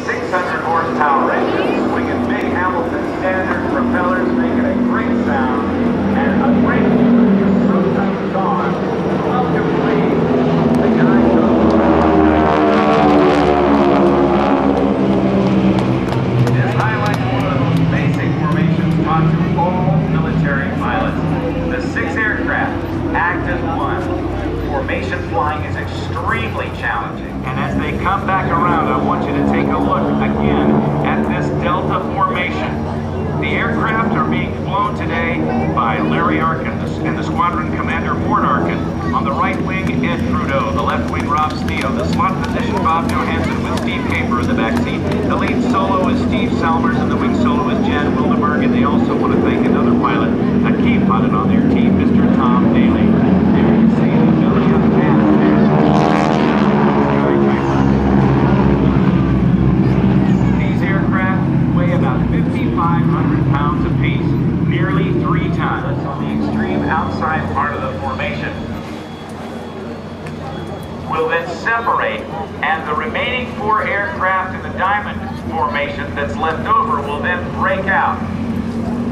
600 horsepower engines swinging big Hamilton standard propellers, making a great sound and a great sometimes gone. Welcome, please, the GEICO. This highlights one of the most basic formations taught to all military pilots. The 6 aircraft act as one. Formation flying is extremely challenging. And as they come back around, I want you to take a look again at this Delta formation. The aircraft are being flown today by Larry Arkin and the squadron commander Mort Arkin. On the right wing, Ed Trudeau. The left wing, Rob Steele. The slot position, Bob Johansson with Steve Caper in the back seat. The lead solo is Steve Salmers and the wing solo is Jan Wildbergh. And they also want to thank another pilot, a key pilot on their team, Mr. Tom Daly. There you see the belly up pass there. These aircraft weigh about 5,500 pounds apiece, nearly 3 tons on the extreme outside part of the formation. Will then separate, and the remaining 4 aircraft in the diamond formation that's left over will then break out.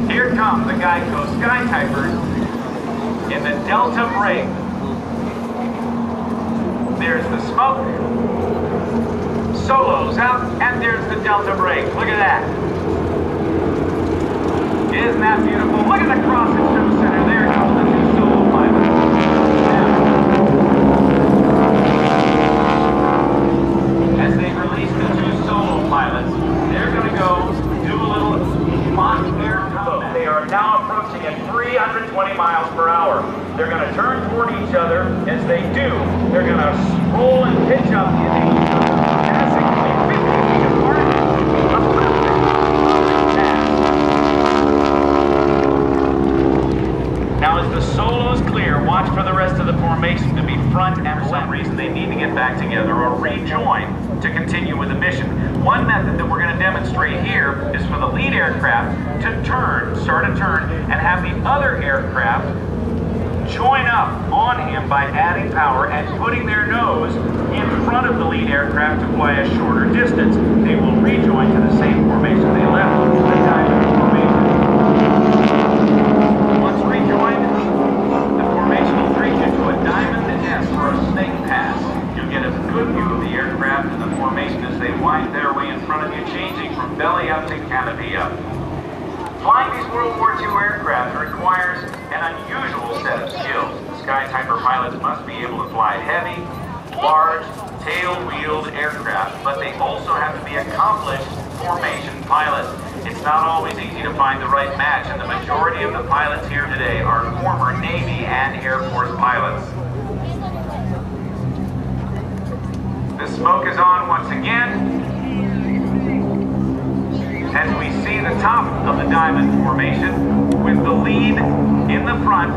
Here come the GEICO Skytypers in the Delta break. There's the smoke. Solos out, and there's the Delta break. Look at that. Isn't that beautiful? Look at the crossing through center. There comes the 2 solo pilots. As they release the 2 solo pilots, they're going to go do a little mock air combat. They are now approaching at 320 miles per hour. They're going to turn toward each other. As they do, they're going to roll and pitch up in each other, passing a 50 feet apart. Now, as the solo's clear, watch for the rest of the formation to be front and for some reason they need to get back together or rejoin to continue with the mission. One method that we're going to demonstrate here is for the lead aircraft to start a turn, and have the other aircraft join up on him by adding power and putting their nose in front of the lead aircraft to fly a shorter distance. They will rejoin to the same formation they left, the diamond formation. Once rejoined, the formation will treat you to a diamond S or a snake pass. You'll get a good view of the aircraft and the formation as they wind their way in front of you, changing from belly up to canopy up. Flying these World War II aircraft requires an unusual set of skills. Skytyper pilots must be able to fly heavy, large, tail-wheeled aircraft, but they also have to be accomplished formation pilots. It's not always easy to find the right match, and the majority of the pilots here today are former Navy and Air Force pilots. The smoke is on once again. As we see the top of the diamond formation, with the lead in the front,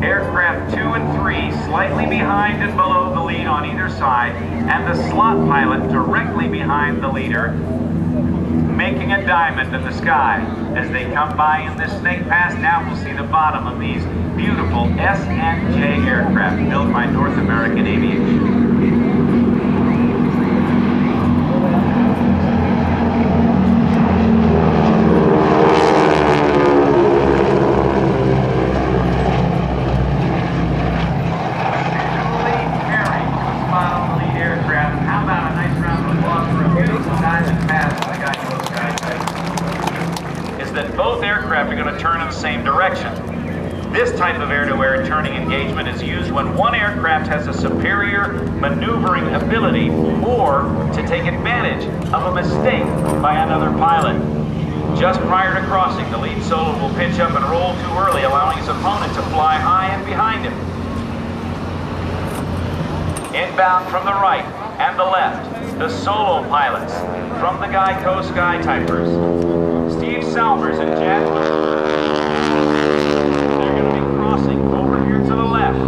aircraft 2 and 3 slightly behind and below the lead on either side, and the slot pilot directly behind the leader, making a diamond in the sky. As they come by in this snake pass, now we'll see the bottom of these beautiful SNJ aircraft built by North American Aviation. This type of air-to-air turning engagement is used when one aircraft has a superior maneuvering ability or to take advantage of a mistake by another pilot. Just prior to crossing, the lead solo will pitch up and roll too early, allowing his opponent to fly high and behind him. Inbound from the right and the left, the solo pilots from the GEICO Skytypers, Steve Salmers and Jan Wildbergh. They're going to be crossing over here to the left,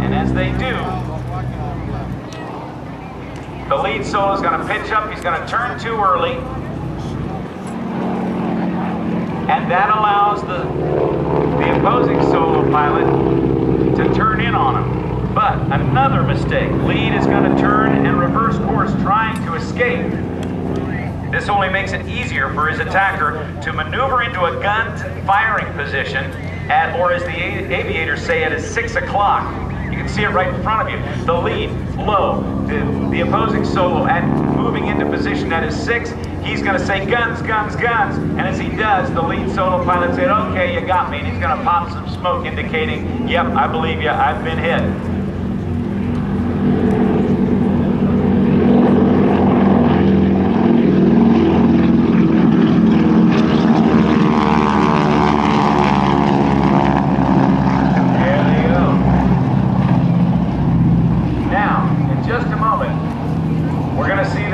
and as they do, the lead solo is going to pitch up. He's going to turn too early, and that allows the opposing solo pilot to turn in on him. But another mistake. Lead is going to turn and escape. This only makes it easier for his attacker to maneuver into a gun's firing position at, or as the aviators say, at his 6 o'clock. You can see it right in front of you. The lead, low, the opposing solo at moving into position at his 6, he's going to say guns, guns, guns. And as he does, the lead solo pilot said, okay, you got me. And he's going to pop some smoke indicating, yep, I believe you, I've been hit.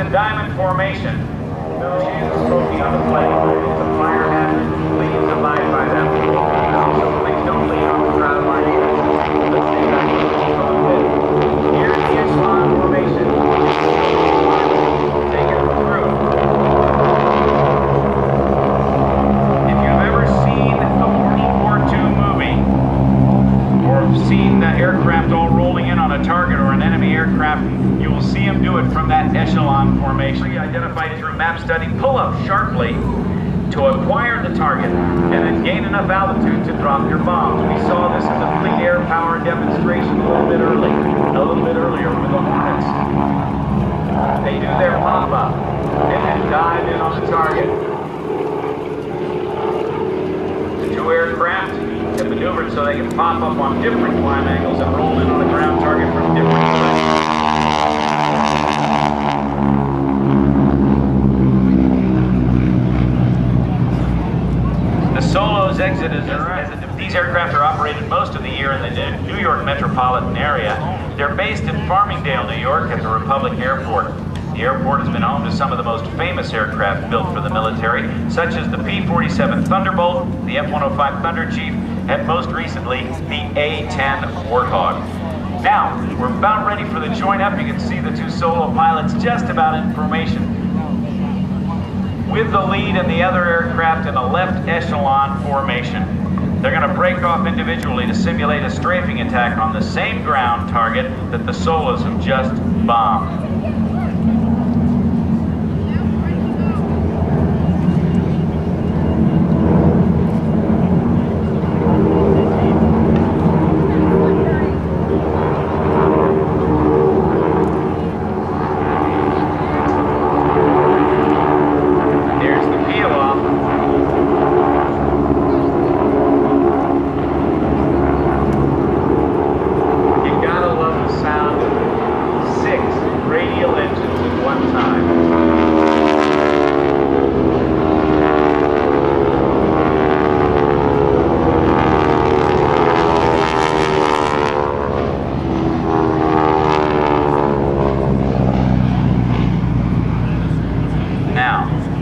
Diamond formation. No chance of smoking on the plane. It's a fire hazard. Please abide by them. So please don't lean on the ground line. Let's see that. Here's the echelon formation. Take it through. If you've ever seen a World War II movie, or seen the aircraft all rolling in on a target or an enemy aircraft, you will see him do it from that echelon formation. Identified through map study, pull up sharply to acquire the target and then gain enough altitude to drop your bombs. We saw this in the fleet air power demonstration a little bit earlier with the Hornets. They do their pop-up and then dive in on the target. The two aircraft have maneuvered so they can pop up on different climb angles and roll in on a ground target from different places. The Solos exit these aircraft are operated most of the year in the New York metropolitan area. They're based in Farmingdale, New York at the Republic Airport. The airport has been home to some of the most famous aircraft built for the military, such as the P-47 Thunderbolt, the F-105 Thunder Chief, and most recently, the A-10 Warthog. Now, we're about ready for the join up. You can see the two solo pilots just about in formation, with the lead and the other aircraft in a left echelon formation. They're going to break off individually to simulate a strafing attack on the same ground target that the solos have just bombed.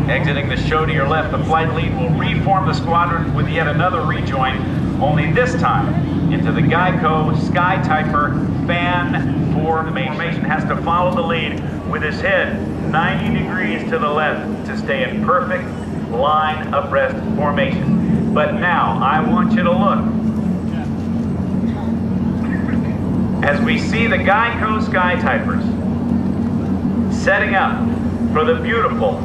Exiting the show to your left, the flight lead will reform the squadron with yet another rejoin, only this time into the GEICO Skytyper fan formation. Has to follow the lead with his head 90 degrees to the left to stay in perfect line abreast formation. But now I want you to look as we see the GEICO Skytypers setting up for the beautiful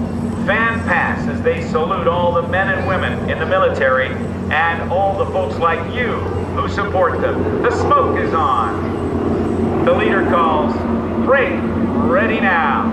fan pass as they salute all the men and women in the military and all the folks like you who support them. The smoke is on. The leader calls, break, ready now.